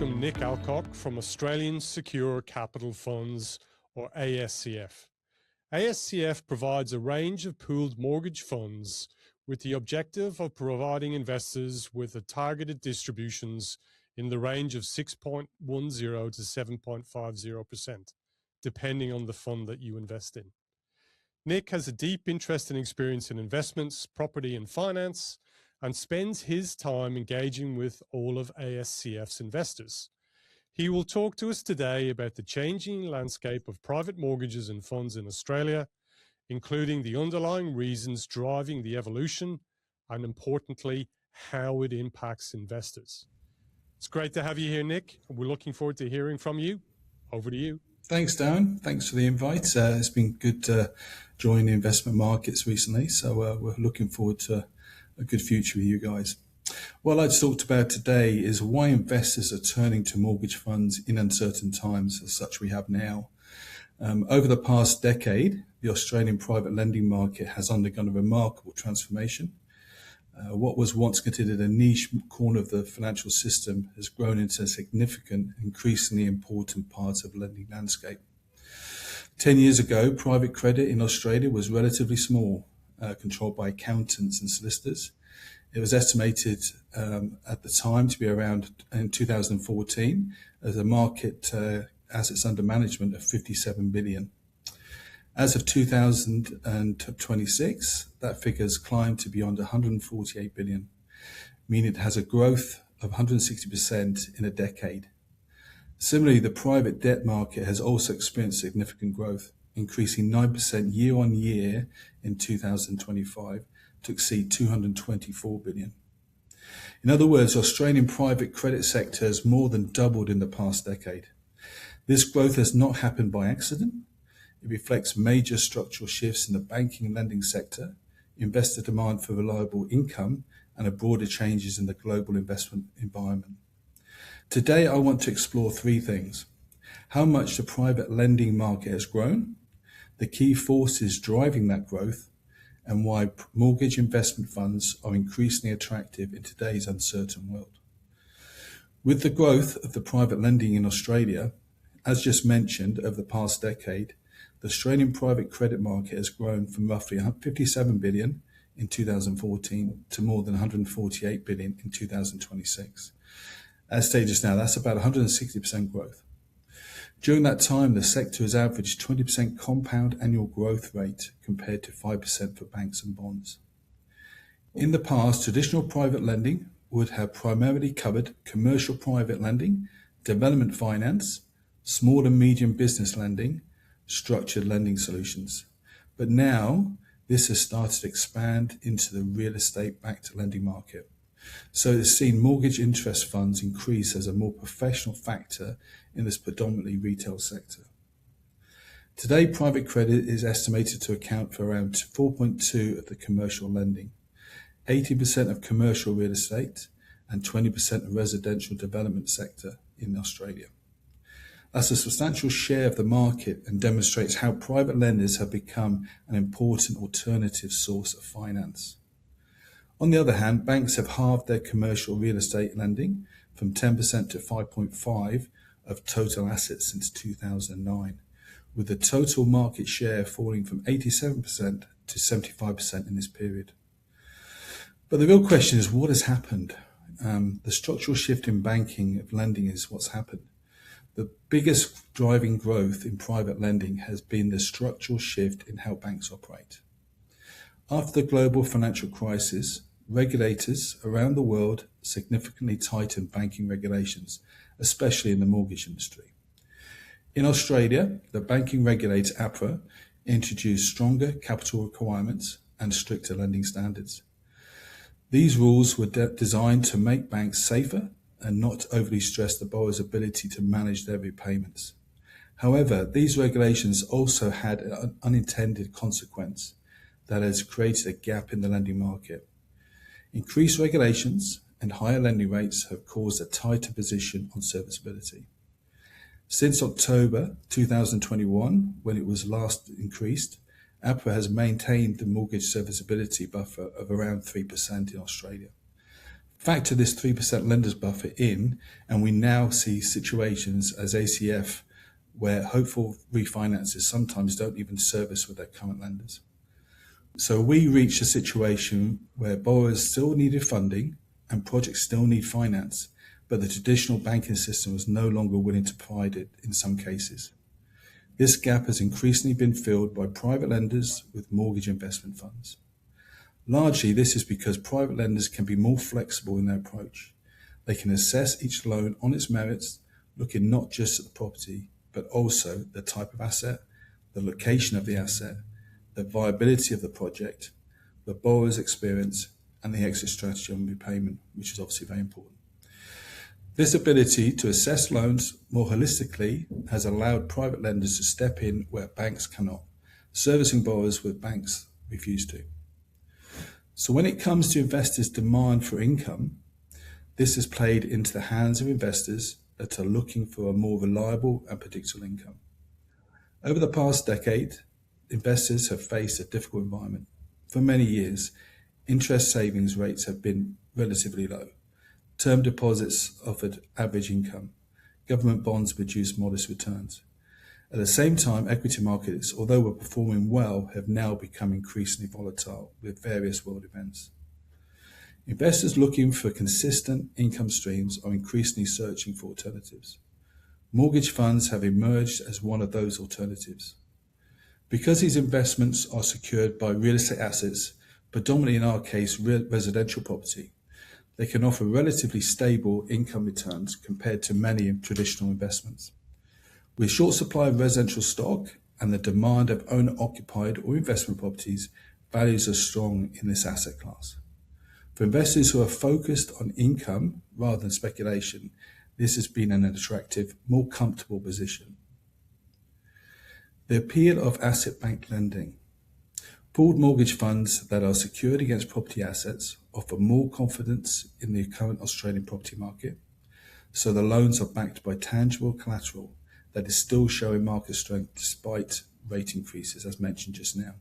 welcome Nick Alcock from Australian Secure Capital Funds, or ASCF. ASCF provides a range of pooled mortgage funds with the objective of providing investors with a targeted distributions in the range of 6.10 to 7.50%, depending on the fund that you invest in. Nick has a deep interest and experience in investments, property and finance, and spends his time engaging with all of ASCF's investors. He will talk to us today about the changing landscape of private mortgages and funds in Australia, including the underlying reasons driving the evolution and, importantly, how it impacts investors. It's great to have you here, Nick. We're looking forward to hearing from you. Over to you. Thanks, Darren. Thanks for the invite. It's been good to join the investment markets recently, so we're looking forward to a good future with you guys. What I'd talk about today is why investors are turning to mortgage funds in uncertain times, as such we have now. Over the past decade, the Australian private lending market has undergone a remarkable transformation. What was once considered a niche corner of the financial system has grown into a significant, increasingly important part of the lending landscape. 10 years ago, private credit in Australia was relatively small, controlled by accountants and solicitors. It was estimated at the time to be around, in 2014, as a market assets under management of 57 billion. As of 2026, that figure has climbed to beyond 148 billion, meaning it has a growth of 160% in a decade. Similarly, the private debt market has also experienced significant growth, increasing 9% year on year in 2025 to exceed 224 billion. In other words, the Australian private credit sector has more than doubled in the past decade. This growth has not happened by accident. It reflects major structural shifts in the banking and lending sector, investor demand for reliable income, and a broader changes in the global investment environment. Today, I want to explore three things: how much the private lending market has grown, the key forces driving that growth, and why mortgage investment funds are increasingly attractive in today's uncertain world. With the growth of the private lending in Australia, as just mentioned, over the past decade, the Australian private credit market has grown from roughly 57 billion in 2014 to more than 148 billion in 2026. As stated just now, that's about 160% growth. During that time, the sector has averaged 20% compound annual growth rate compared to 5% for banks and bonds. In the past, traditional private lending would have primarily covered commercial private lending, development finance, small and medium business lending, structured lending solutions. But now, this has started to expand into the real estate-backed lending market. So it's seen mortgage interest funds increase as a more professional factor in this predominantly retail sector. Today, private credit is estimated to account for around 4.2% of the commercial lending, 80% of commercial real estate, and 20% of residential development sector in Australia. That's a substantial share of the market and demonstrates how private lenders have become an important alternative source of finance. On the other hand, banks have halved their commercial real estate lending from 10% to 5.5% of total assets since 2009, with the total market share falling from 87% to 75% in this period. But the real question is, what has happened? The structural shift in banking of lending is what's happened. The biggest driving growth in private lending has been the structural shift in how banks operate. After the global financial crisis, regulators around the world significantly tightened banking regulations, especially in the mortgage industry. In Australia, the banking regulator APRA introduced stronger capital requirements and stricter lending standards. These rules were designed to make banks safer and not overly stress the borrower's ability to manage their repayments. However, these regulations also had an unintended consequence that has created a gap in the lending market. Increased regulations and higher lending rates have caused a tighter position on serviceability. Since October 2021, when it was last increased, APRA has maintained the mortgage serviceability buffer of around 3% in Australia. Factor this 3% lenders buffer in, and we now see situations as ACF where hopeful refinances sometimes don't even service with their current lenders. So we reached a situation where borrowers still needed funding and projects still need finance, but the traditional banking system was no longer willing to provide it in some cases. This gap has increasingly been filled by private lenders with mortgage investment funds. Largely, this is because private lenders can be more flexible in their approach. They can assess each loan on its merits, looking not just at the property, but also the type of asset, the location of the asset, the viability of the project, the borrower's experience, and the exit strategy on repayment, which is obviously very important. This ability to assess loans more holistically has allowed private lenders to step in where banks cannot, servicing borrowers where banks refuse to. So when it comes to investors' demand for income, this has played into the hands of investors that are looking for a more reliable and predictable income. Over the past decade, investors have faced a difficult environment. For many years, interest savings rates have been relatively low. Term deposits offered average income. Government bonds produced modest returns. At the same time, equity markets, although were performing well, have now become increasingly volatile with various world events. Investors looking for consistent income streams are increasingly searching for alternatives. Mortgage funds have emerged as one of those alternatives. Because these investments are secured by real estate assets, predominantly in our case residential property, they can offer relatively stable income returns compared to many traditional investments. With short supply of residential stock and the demand of owner-occupied or investment properties, values are strong in this asset class. For investors who are focused on income rather than speculation, this has been an attractive, more comfortable position. The appeal of asset-backed lending. Pooled mortgage funds that are secured against property assets offer more confidence in the current Australian property market, so the loans are backed by tangible collateral that is still showing market strength despite rate increases, as mentioned just now.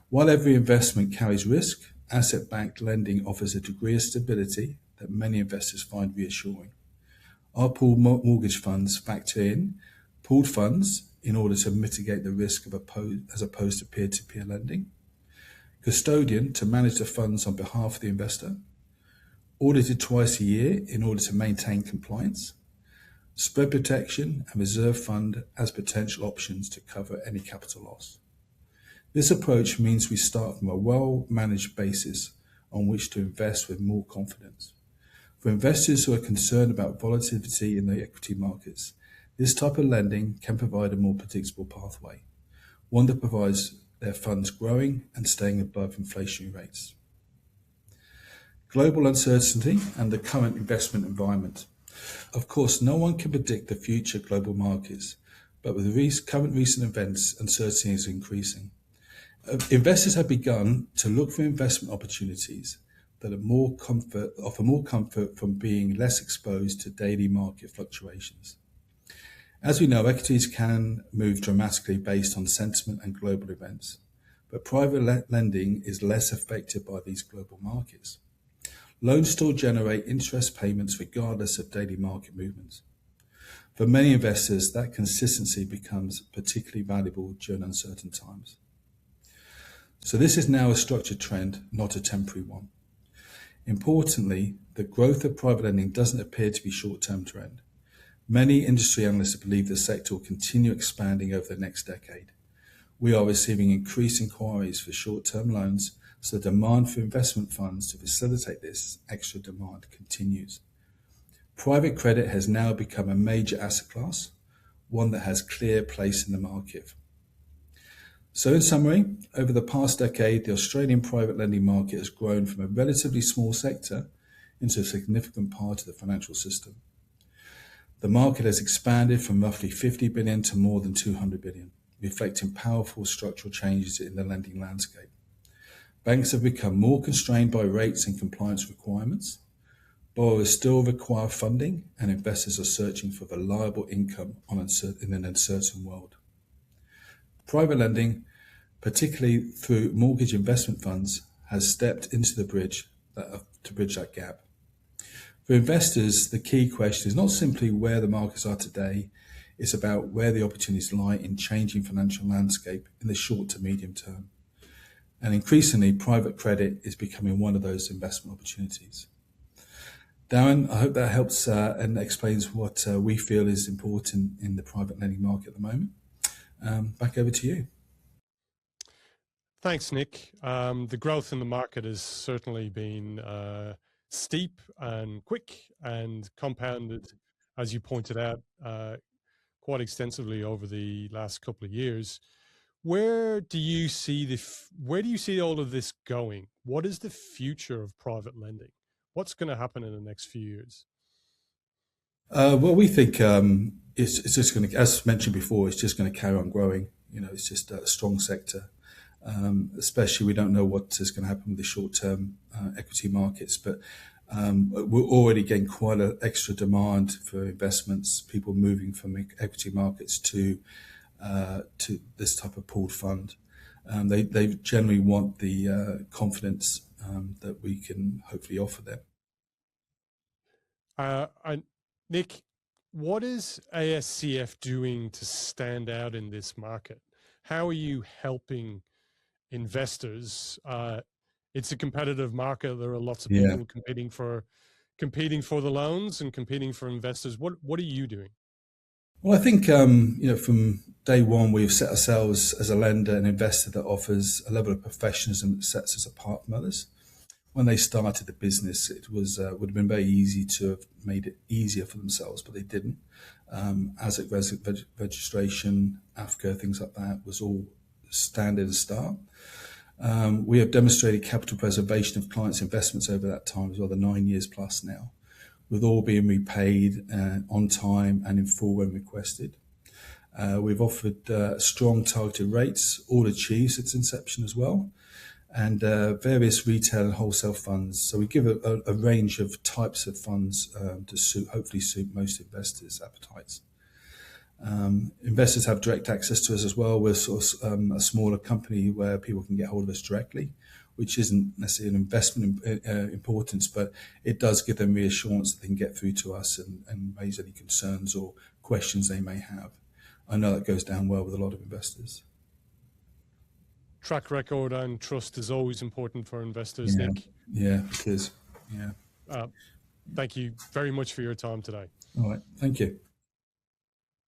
While every investment carries risk, asset-backed lending offers a degree of stability that many investors find reassuring. Our pooled mortgage funds factor in pooled funds in order to mitigate the risk as opposed to peer-to-peer lending, custodian to manage the funds on behalf of the investor, audited twice a year in order to maintain compliance, spread protection and reserve fund as potential options to cover any capital loss. This approach means we start from a well-managed basis on which to invest with more confidence. For investors who are concerned about volatility in the equity markets, this type of lending can provide a more predictable pathway, one that provides their funds growing and staying above inflationary rates. Global uncertainty and the current investment environment. Of course, no one can predict the future global markets, but with current recent events, uncertainty is increasing. Investors have begun to look for investment opportunities that offer more comfort from being less exposed to daily market fluctuations. As we know, equities can move dramatically based on sentiment and global events, but private lending is less affected by these global markets. Loans still generate interest payments regardless of daily market movements. For many investors, that consistency becomes particularly valuable during uncertain times. So this is now a structured trend, not a temporary one. Importantly, the growth of private lending doesn't appear to be a short-term trend. Many industry analysts believe the sector will continue expanding over the next decade. We are receiving increased inquiries for short-term loans, so the demand for investment funds to facilitate this extra demand continues. Private credit has now become a major asset class, one that has clear place in the market. So in summary, over the past decade, the Australian private lending market has grown from a relatively small sector into a significant part of the financial system. The market has expanded from roughly 50 billion to more than 200 billion, reflecting powerful structural changes in the lending landscape. Banks have become more constrained by rates and compliance requirements. Borrowers still require funding, and investors are searching for reliable income in an uncertain world. Private lending, particularly through mortgage investment funds, has stepped into the bridge to bridge that gap. For investors, the key question is not simply where the markets are today, it's about where the opportunities lie in changing financial landscape in the short to medium term. And increasingly, private credit is becoming one of those investment opportunities. Darren, I hope that helps and explains what we feel is important in the private lending market at the moment. Back over to you. Thanks, Nick. The growth in the market has certainly been steep and quick and compounded, as you pointed out, quite extensively over the last couple of years. Where do you see where do you see all of this going? What is the future of private lending? What's going to happen in the next few years? Well, we think it's just going to, as mentioned before, it's just going to carry on growing. It's just a strong sector. Especially, we don't know what is going to happen with the short-term equity markets, but we're already getting quite an extra demand for investments. People moving from equity markets to this type of pooled fund. They generally want the confidence that we can hopefully offer them. Nick, what is ASCF doing to stand out in this market? How are you helping investors? It's a competitive market. There are lots of people competing for the loans and competing for investors. What are you doing? Well, I think from day one we've set ourselves as a lender and investor that offers a level of professionalism that sets us apart from others. When they started the business, it would have been very easy to have made it easier for themselves, but they didn't. ASIC registration, AFCA, things like that was all standard and start. We have demonstrated capital preservation of clients' investments over that time as well, the 9 years plus now, with all being repaid on time and in full when requested. We've offered strong targeted rates, all achieved since inception as well, and various retail and wholesale funds. So we give a range of types of funds to hopefully suit most investors' appetites. Investors have direct access to us as well. We're sort of a smaller company where people can get hold of us directly, which isn't necessarily an investment importance, but it does give them reassurance that they can get through to us and raise any concerns or questions they may have. I know that goes down well with a lot of investors. Track record and trust is always important for investors, Nick. Yeah, it is. Yeah. Thank you very much for your time today. All right. Thank you.